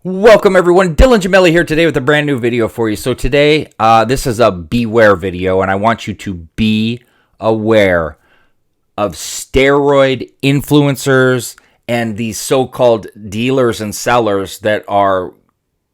Welcome everyone, Dylan Gemelli here today with a brand new video for you. So today, this is a beware video, and I want you to be aware of steroid influencers and these so-called dealers and sellers that are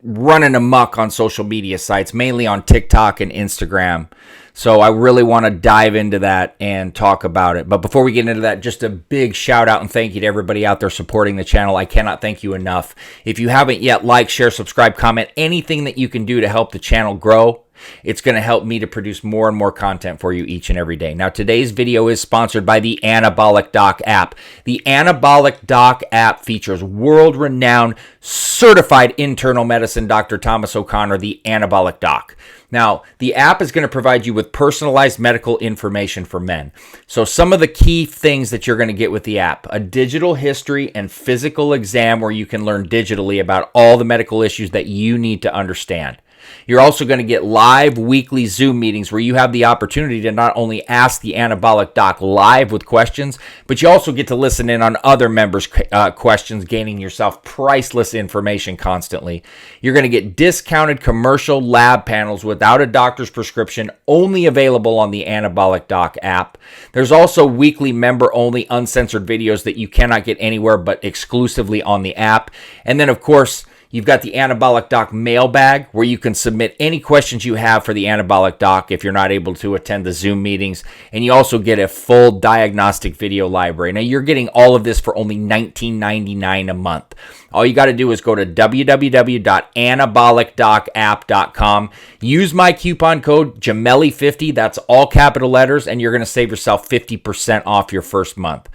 running amok on social media sites, mainly on TikTok and Instagram. So I really want to dive into that and talk about it. But before we get into that, just a big shout out and thank you to everybody out there supporting the channel. I cannot thank you enough. If you haven't yet, like, share, subscribe, comment, anything that you can do to help the channel grow. It's going to help me to produce more and more content for you each and every day. Now, today's video is sponsored by the Anabolic Doc app. The Anabolic Doc app features world-renowned certified internal medicine Dr. Thomas O'Connor, the Anabolic Doc. Now, the app is going to provide you with personalized medical information for men. So some of the key things that you're going to get with the app: a digital history and physical exam where you can learn digitally about all the medical issues that you need to understand. You're also going to get live weekly Zoom meetings where you have the opportunity to not only ask the Anabolic Doc live with questions, but you also get to listen in on other members' questions, gaining yourself priceless information constantly. You're going to get discounted commercial lab panels without a doctor's prescription, only available on the Anabolic Doc app. There's also weekly member-only uncensored videos that you cannot get anywhere but exclusively on the app. And then, of course, you've got the Anabolic Doc mailbag where you can submit any questions you have for the Anabolic Doc if you're not able to attend the Zoom meetings. And you also get a full diagnostic video library. Now, you're getting all of this for only $19.99 a month. All you got to do is go to www.anabolicdocapp.com. Use my coupon code Gemelli50. That's all capital letters, and you're going to save yourself 50% off your first month.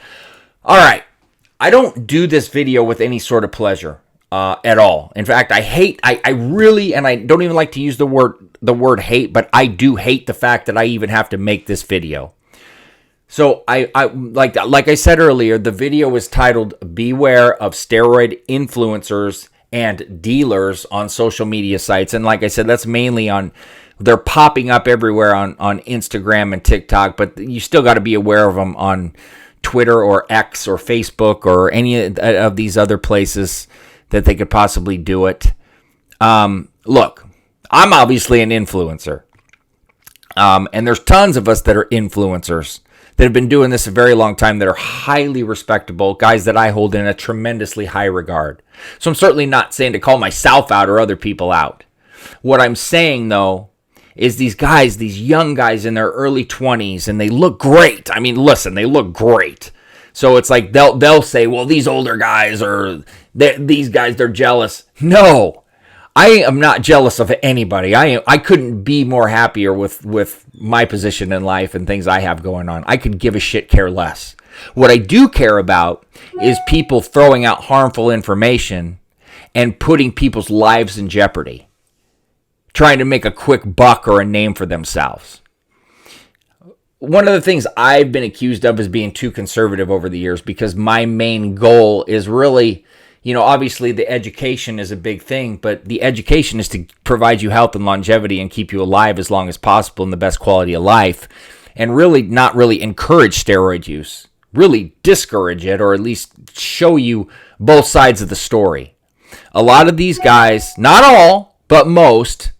All right. I don't do this video with any sort of pleasure. At all. In fact, I really, and I don't even like to use the word hate, but I do hate the fact that I even have to make this video. So like I said earlier, the video is titled "Beware of Steroid Influencers and Dealers on Social Media Sites." And like I said, that's mainly they're popping up everywhere on Instagram and TikTok, but you still got to be aware of them on Twitter or X or Facebook or any of these other places that they could possibly do it. Look, I'm obviously an influencer. And there's tons of us that are influencers that have been doing this a very long time, that are highly respectable, guys that I hold in a tremendously high regard. So I'm certainly not saying to call myself out or other people out. What I'm saying, though, is these guys, these young guys in their early 20s, and they look great. I mean, listen, they look great. So it's like they'll say, well, these older guys these guys, they're jealous. No, I am not jealous of anybody. I couldn't be more happier with my position in life and things I have going on. I could give a shit, care less. What I do care about is people throwing out harmful information and putting people's lives in jeopardy, trying to make a quick buck or a name for themselves. One of the things I've been accused of is being too conservative over the years, because my main goal is really, obviously the education is a big thing, but the education is to provide you health and longevity and keep you alive as long as possible and the best quality of life, and really not really encourage steroid use, really discourage it, or at least show you both sides of the story. A lot of these guys, not all, but most,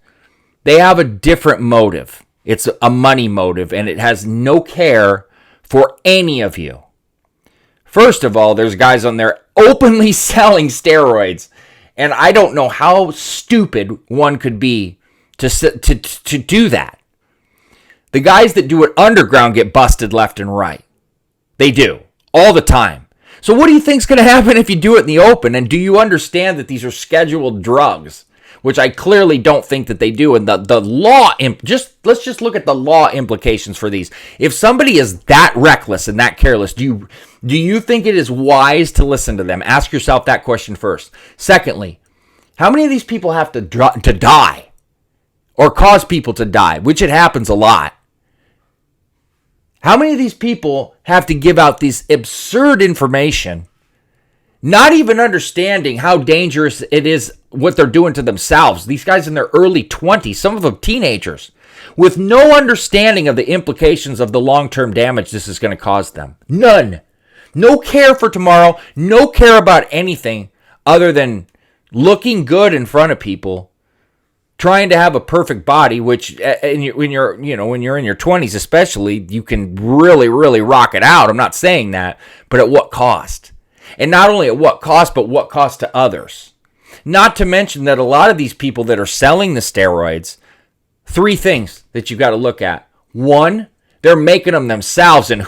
they have a different motive. It's a money motive, and it has no care for any of you. First of all, there's guys on there openly selling steroids, and I don't know how stupid one could be to do that. The guys that do it underground get busted left and right. They do, all the time. So what do you think's going to happen if you do it in the open? And do you understand that these are scheduled drugs? Which I clearly don't think that they do. And the law, let's just look at the law implications for these. If somebody is that reckless and that careless, do you think it is wise to listen to them? Ask yourself that question first. Secondly, how many of these people have to die or cause people to die, which it happens a lot? How many of these people have to give out this absurd information, not even understanding how dangerous it is what they're doing to themselves? These guys in their early 20s, some of them teenagers, with no understanding of the implications of the long-term damage this is going to cause them. None. No care for tomorrow, no care about anything other than looking good in front of people, trying to have a perfect body, which when you're in your 20s especially, you can really, really rock it out. I'm not saying that, but at what cost? And not only at what cost, but what cost to others. Not to mention that a lot of these people that are selling the steroids, three things that you've got to look at. One, they're making them themselves, and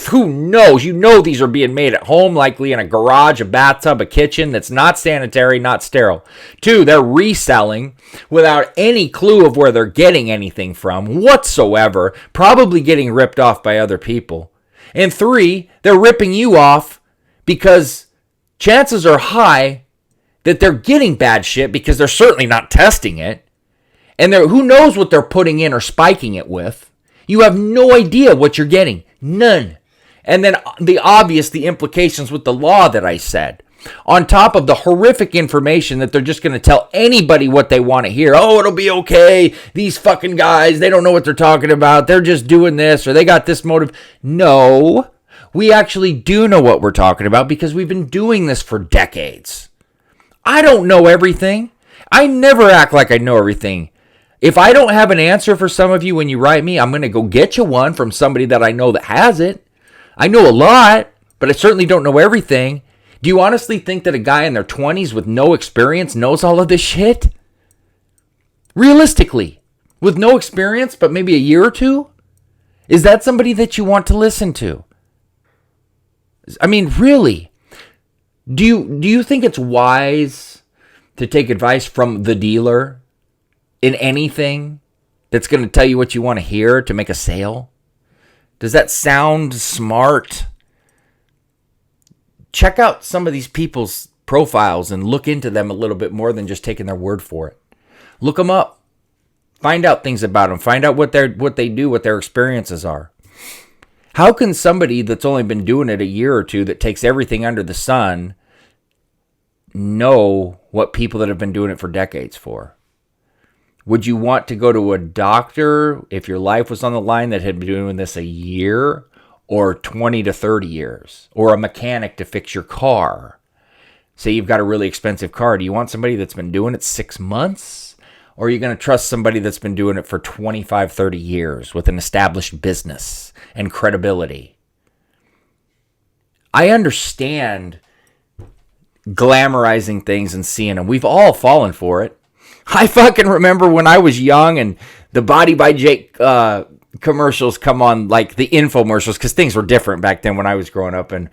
who knows? You know these are being made at home, likely in a garage, a bathtub, a kitchen that's not sanitary, not sterile. Two, they're reselling without any clue of where they're getting anything from whatsoever, probably getting ripped off by other people. And three, they're ripping you off because chances are high that they're getting bad shit because they're certainly not testing it. And who knows what they're putting in or spiking it with. You have no idea what you're getting. None. And then the implications with the law that I said. On top of the horrific information that they're just going to tell anybody what they want to hear. Oh, it'll be okay. These fucking guys, they don't know what they're talking about. They're just doing this or they got this motive. No, we actually do know what we're talking about because we've been doing this for decades. I don't know everything. I never act like I know everything. If I don't have an answer for some of you when you write me, I'm going to go get you one from somebody that I know that has it. I know a lot, but I certainly don't know everything. Do you honestly think that a guy in their 20s with no experience knows all of this shit? Realistically, with no experience, but maybe a year or two? Is that somebody that you want to listen to? I mean, really? Do you think it's wise to take advice from the dealer in anything that's going to tell you what you want to hear to make a sale? Does that sound smart? Check out some of these people's profiles and look into them a little bit more than just taking their word for it. Look them up. Find out things about them. Find out what they do, what their experiences are. How can somebody that's only been doing it a year or two that takes everything under the sun know what people that have been doing it for decades for? Would you want to go to a doctor if your life was on the line that had been doing this a year or 20 to 30 years? Or a mechanic to fix your car? Say you've got a really expensive car. Do you want somebody that's been doing it 6 months? Or are you going to trust somebody that's been doing it for 25, 30 years with an established business and credibility? I understand glamorizing things and seeing them. We've all fallen for it. I fucking remember when I was young and the Body by Jake commercials come on, like the infomercials, because things were different back then when I was growing up. And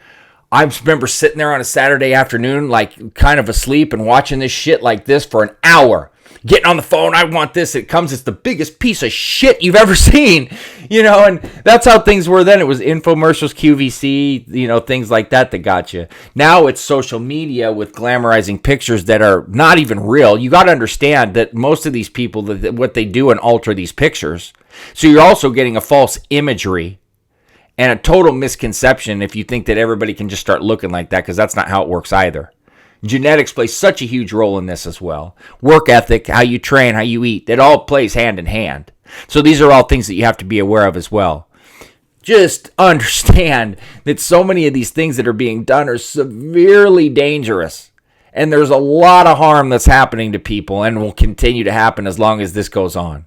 I remember sitting there on a Saturday afternoon, like kind of asleep and watching this shit like this for an hour. Getting on the phone, I want this. It comes, it's the biggest piece of shit you've ever seen, and that's how things were then. It was infomercials, QVC, things like that got you. Now it's social media with glamorizing pictures that are not even real. You got to understand that most of these people, what they do and alter these pictures. So you're also getting a false imagery and a total misconception if you think that everybody can just start looking like that, because that's not how it works either. Genetics plays such a huge role in this as well. Work ethic, how you train, how you eat, it all plays hand in hand. So these are all things that you have to be aware of as well. Just understand that so many of these things that are being done are severely dangerous. And there's a lot of harm that's happening to people and will continue to happen as long as this goes on.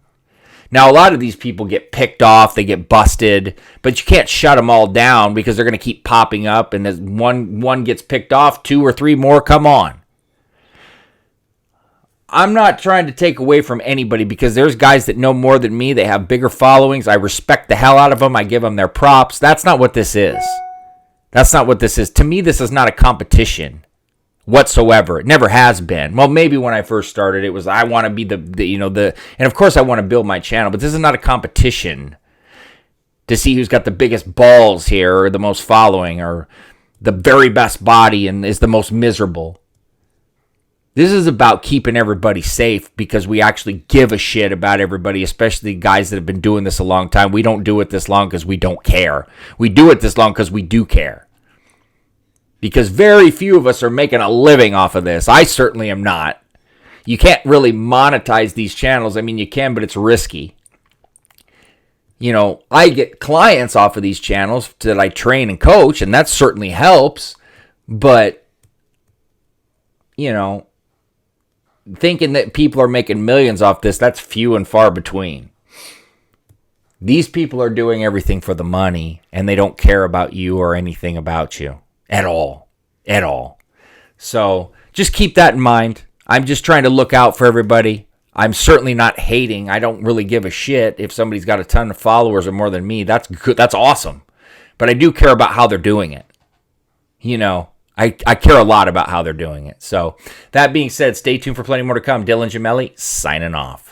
Now, a lot of these people get picked off, they get busted, but you can't shut them all down because they're going to keep popping up, and as one gets picked off, 2 or 3 more come on. I'm not trying to take away from anybody because there's guys that know more than me. They have bigger followings. I respect the hell out of them. I give them their props. That's not what this is. That's not what this is. To me, this is not a competition whatsoever. It never has been. Well, maybe when I first started, it was I want to be the and of course I want to build my channel, but this is not a competition to see who's got the biggest balls here or the most following or the very best body and is the most miserable. This is about keeping everybody safe because we actually give a shit about everybody, especially guys that have been doing this a long time. We don't do it this long because we don't care. We do it this long because we do care. Because very few of us are making a living off of this. I certainly am not. You can't really monetize these channels. I mean, you can, but it's risky. I get clients off of these channels that I train and coach, and that certainly helps. But, thinking that people are making millions off this, that's few and far between. These people are doing everything for the money, and they don't care about you or anything about you at all. At all. So just keep that in mind. I'm just trying to look out for everybody. I'm certainly not hating. I don't really give a shit if somebody's got a ton of followers or more than me. That's good. That's awesome. But I do care about how they're doing it. You know, I care a lot about how they're doing it. So that being said, stay tuned for plenty more to come. Dylan Gemelli, signing off.